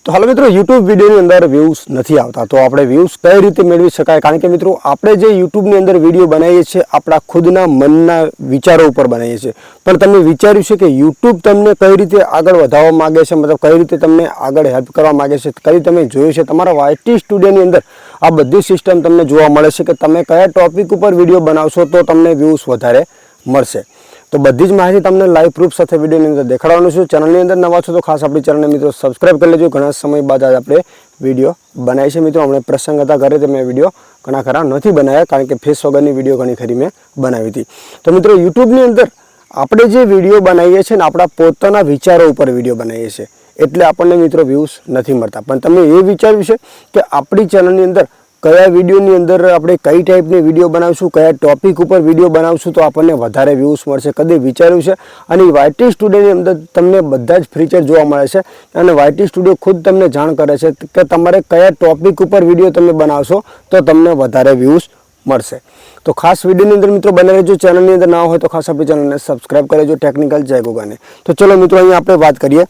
તો હાલ મિત્રો YouTube વિડિયોની અંદર વ્યૂઝ નથી આવતા તો આપણે વ્યૂઝ કઈ રીતે મેળવી શકાય કારણ કે મિત્રો આપણે જે YouTube ની અંદર વિડિયો બનાવીએ છીએ આપણા ખુદના મનના વિચારો ઉપર બનાવીએ છીએ પણ તમે વિચાર્યું છે કે YouTube તમને કઈ રીતે આગળ વધારવા માંગે છે મતલબ કઈ રીતે તમને આગળ હેલ્પ કરવા માંગે છે કઈ તમે જોયું છે તમારા YT સ્ટુડિયોની અંદર આ બધી સિસ્ટમ તમને જોવા મળે છે કે તમે કયા ટોપિક ઉપર વિડિયો બનાવશો તો તમને વ્યૂઝ વધારે મળશે तो बधी ज माहिती तमने लाइव प्रूफ साथ वीडियो अंदर देखाड़वानुं छुं। चैनल अंदर नवा छो तो खास अपनी चैनल मित्रों सब्सक्राइब कर लेजो। घणा समय बाद आज आपणे विडियो बनावी छे मित्रों हमणे प्रसंग हता घरे तो मैं विडियो घणा खरा नहीं बनाया कारण के फेस वगरनी विडियो घणी खरी मैं बनावी थी। तो मित्रों यूट्यूबनी अंदर आपणे जे विडियो बनावीए छीए ने आपणा पोताना विचारो उपर विडियो बनावीए छीए एटले आपणने मित्रों व्यूज नहीं मळता पण तमे ए विचार्युं छे के आपणी चैनलनी अंदर कया विडियोनी अंदर आपणे कई टाइपनी विडियो बनावशुं कया टॉपिक उपर विडियो बनावशुं तो आपणने वधारे व्यूज मळशे कदी विचार्युं छे। अने YT स्टुडियोनी अंदर तमने बधा ज फीचर जोवा मळे छे अने YT स्टुडियो खुद तमने जाण करे छे के तमारे कया टॉपिक उपर विडियो तमे बनावशो तो तमने वधारे व्यूज मळशे। तो खास विडियोनी अंदर मित्रों बने रहेजो। चैनलनी अंदर ना होय तो खास आपणी चैनलने सब्सक्राइब कर लेजो टेक्निकल जय गोगाने। तो चलो मित्रों अहीं आपणे वात करीए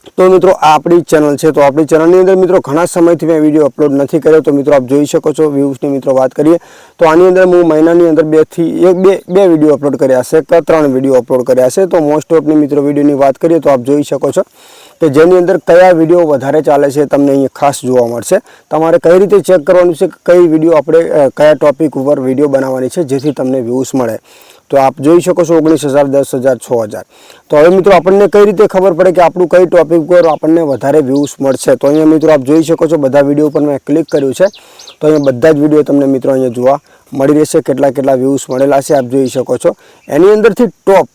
तो मित्रों आपणी चैनल है तो आपणी चैनल अंदर मित्रों घणा समय थी मैं विडियो अपलोड नहीं कर्यो तो मित्रों आप जोई शको छो। व्यूज की मित्रों बात करिए तो आनी अंदर हूँ महीनानी अंदर बे विडियो अपलोड कर्या छे के 3 विडियो अपलोड कर्या छे। तो मोस्ट ऑफ मित्रों विडियो की बात करिए तो आप जोई शको छो कि जेनी अंदर कया विडियो वधारे चाले छे तमने अहीं खास जोवा मळशे। तमारे कई रीते चेक करवानुं छे के कई विडियो आपणे कया टॉपिक पर विडियो बनाववानी छे जेथी तमने व्यूज मळे। तो आप जोई शको छो 19,000 10,000 6,000। तो हवे मित्रों आपने कई रीते खबर पड़े कि आपणुं कई टॉपिक पर आपने वधारे व्यूज मळशे। तो अहींया मित्रों आप जोई शको छो बधा विडियो पर मैं क्लिक कर्युं छे तो अहींया बधा ज विडियो तमने मित्रों अहींया जोवा मळी रहेशे केटला केटला व्यूज मळेला छे आप जोई शको छो। एनी अंदरथी टॉप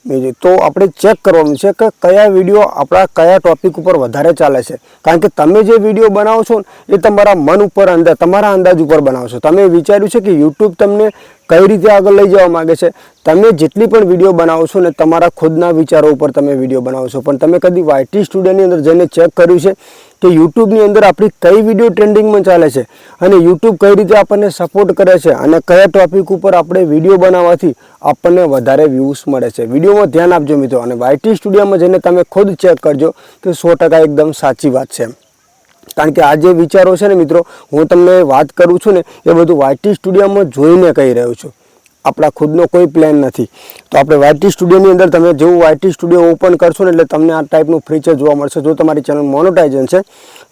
तो आपणे चेक करवानुं छे के कया विडियो आपणा कया टॉपिक पर वधारे चाले छे कारण के तमे जे विडियो बनावो छो ए तमारा मन उपर तमारा अंदाज उपर बनावो छो। तमे विचार्युं छे कि यूट्यूब तमने कई रीते आगळ लई जवा मांगे छे तमे जेटली पण विडियो बनावो छो ने तमारा खुदना विचारो उपर तमे विडियो बनावो छो पण तमे कदी YT स्टुडियोनी अंदर जईने चेक कर्युं छे कि यूट्यूब नी अंदर आपणी कई विडियो ट्रेंडिंग में चाले छे अने यूट्यूब कई रीते आपने सपोर्ट करे छे अने कया टॉपिक उपर आपणे विडियो बनाववाथी आपने वधारे व्यूज मळे छे। विडियो में ध्यान आपजो मित्रों अने YT स्टुडियो में जईने तमे खुद चेक करजो कि 100% एकदम साची बात छे कारण के आ जे विचारो छे ने मित्रों हूँ तमने बात करूँ छूँ ने ए बधुं YT स्टुडियो में जोईने कही रह्यो छुं अपना खुदनो कोई प्लान नहीं। तो आपणे YT स्टुडियोनी अंदर तमे जेवुं YT स्टुडियो ओपन करशो ने एटले तमने आ टाइपनुं फीचर जोवा मळशे। जो तमारी चेनल मोनेटाइजन छे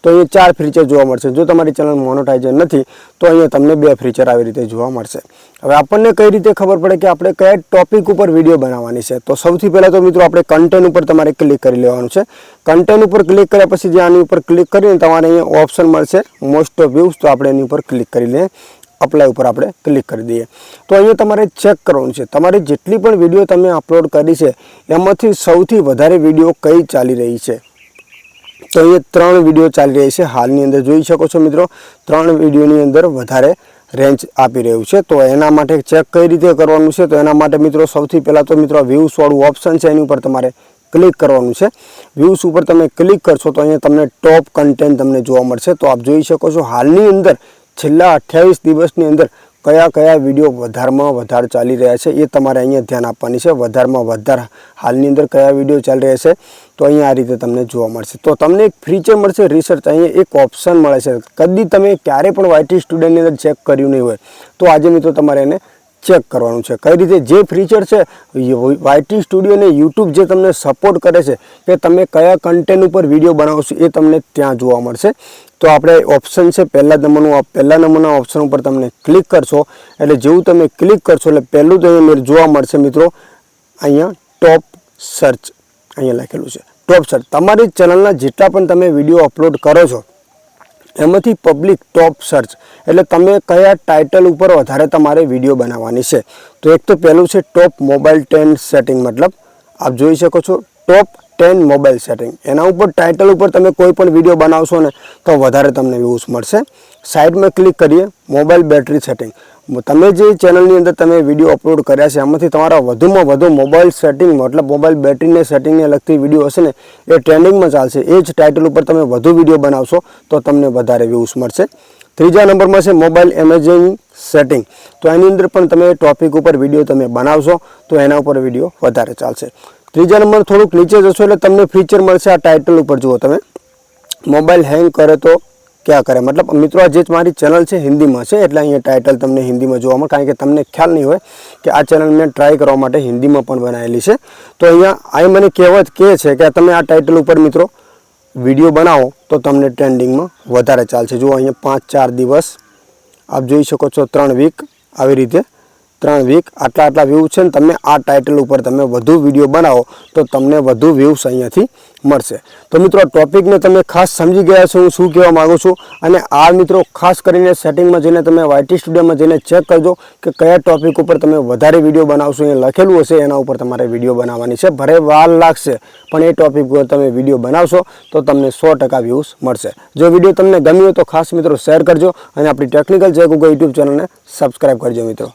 तो अहीं 4 फीचर जोवा मळशे। जो तमारी चेनल मोनेटाइजन नहीं तो अहीं तमने 2 फीचर आवी रीते जोवा मळशे। हवे आपणने कई रीते खबर पड़े कि आपणे कया टॉपिक उपर विडियो बनाववानी छे। तो सौथी पहेला तो मित्रों आपणे कंटेंट उपर तमारे क्लिक करी लेवानुं छे। कंटेंट उपर क्लिक कर्या पछी जे आनी उपर क्लिक करीने तमारे अहीं ऑप्शन मळशे मोस्ट ऑफ व्यूज। तो आपणे एनी उपर क्लिक करी लईए अप्लाय पर आपणे क्लिक कर दीए तो अहीं तमारे चेक करवानुं छे तमारी जेटली पण विडियो तमे अपलोड करी छे एमांथी सौथी वधारे विडियो कई चाली रही छे। तो अहीं 3 विडियो चाली रही छे हालनी अंदर जोई शको छो मित्रों 3 विडियोनी अंदर वधारे रेंज आपी रह्युं छे। तो एना माटे चेक कई रीते करवानुं छे तो एना माटे मित्रों सौथी पहेला तो मित्रों व्यूज वाळुं ऑप्शन छे एनी उपर तमारे क्लिक करवानुं छे। व्यूज उपर तमे क्लिक करशो तो अहीं तमने टॉप कंटेंट तमने जोवा मळशे। तो आप जोई शको छो हालनी अंदर छेल्ला 28 दिवसनी अंदर कया कया विडियो वधारेमां वधारे चाली रह्या छे ए तमारे अहींया ध्यान आपवानी छे। वधारेमां वधारे हालनी अंदर कया विडियो चाली रह्या छे तो अहींया आ रीते तमने जोवा मळशे। तो तमने एक फीचर मळशे रिसर्च अहींया एक ऑप्शन मळे छे कदी तमे क्यारे पण YT स्टुडियोनी अंदर चेक कर्युं नहीं होय तो आजे मित्रों तमारे एने चेक करवानुं छे। कई रीते जे फीचर छे YT स्टुडियो ने यूट्यूब जे तमने सपोर्ट करे छे के तमे कया कंटेंट उपर विडियो बनावो छो ए तमने त्यां जोवा मळशे। तो आपणे ऑप्शन छे पहला नंबरना ऑप्शन पर तमने क्लिक करशो एटले जेवुं तमे क्लिक करशो एटले पहेलुं तो अहींया जोवा मळशे मित्रों अहींया टॉप सर्च अहींया लखेलुं छे टॉप सर्च। तमारी चेनलना जेटला पण तमे विडियो अपलोड करो छो एमांथी पब्लिक टॉप सर्च एटले तमे कया टाइटल उपर वधारे तमारे विडियो बनाववानी छे। तो एक तो पहेलुं छे टॉप मोबाइल 10 सेटिंग मतलब आप जोई शको छो टॉप 10 मोबाइल सेटिंग एना उपर टाइटल उपर तमे कोई पण विडियो बनावशो ने तो वधारे तमने व्यूज मळशे। साइड में क्लिक करिए मोबाइल बैटरी सेटिंग तमे जे चेनलनी अंदर तमे विडियो अपलोड कर्या छे एमांथी तमारा वधुमां वधु मोबाइल सेटिंग मतलब मोबाइल बैटरी ने सेटिंग ने लगती विडियो हशे ने ए ट्रेंडिंग में चालशे ए ज टाइटल उपर तमे वधु विडियो बनावशो तो तमने वधारे व्यूज मळशे। त्रीजा नंबर में छे मोबाइल इमेजिंग सेटिंग तो एनी अंदर पण तमे टॉपिक उपर विडियो तमे बनावशो तो एना उपर विडियो वधारे चालशे। त्रीजा नंबर थोड़ुंक नीचे जशो एटले तमने फीचर मळशे आ टाइटल उपर जुओ तमे મોબાઈલ હેંગ કરે તો ક્યાં કરે, મતલબ મિત્રો આ જે મારી ચેનલ છે હિન્દીમાં છે એટલે અહીંયા ટાઇટલ તમને હિન્દીમાં જોવા મળે, કારણ કે તમને ખ્યાલ નહીં હોય કે આ ચેનલ મેં ટ્રાય કરવા માટે હિન્દીમાં પણ બનાવેલી છે. તો અહીંયા આ મને કહેવત કહે છે કે તમે આ ટાઇટલ ઉપર મિત્રો વિડીયો બનાવો તો તમને ટ્રેન્ડિંગમાં વધારે ચાલશે. જુઓ અહીંયા 5-4 દિવસ આપ જોઈ શકો છો, 3 વીક આવી રીતે 3 વીક આટલા વ્યૂઝ છે ને તમે આ ટાઇટલ ઉપર તમે વધુ વિડીયો બનાવો તો તમને વધુ વ્યૂઝ અહીંયાથી મળશે. તો મિત્રો આ ટોપિકને તમે ખાસ સમજી ગયા છો હું શું કહેવા માગું છું. અને આ મિત્રો ખાસ કરીને સેટિંગમાં જઈને તમે YT સ્ટુડિયોમાં જઈને ચેક કરજો કે કયા ટોપિક ઉપર તમે વધારે વિડીયો બનાવશો. એ લખેલું હશે એના ઉપર તમારે વિડીયો બનાવવાની છે. ભલે વાર લાગશે પણ એ ટોપિક ઉપર તમે વિડીયો બનાવશો તો તમને 100% વ્યૂઝ મળશે. જો વિડીયો તમને ગમ્યો તો ખાસ મિત્રો શેર કરજો અને આપણી ટેકનિકલ ચેક યુટ્યુબ ચેનલને સબસ્ક્રાઈબ કરજો મિત્રો.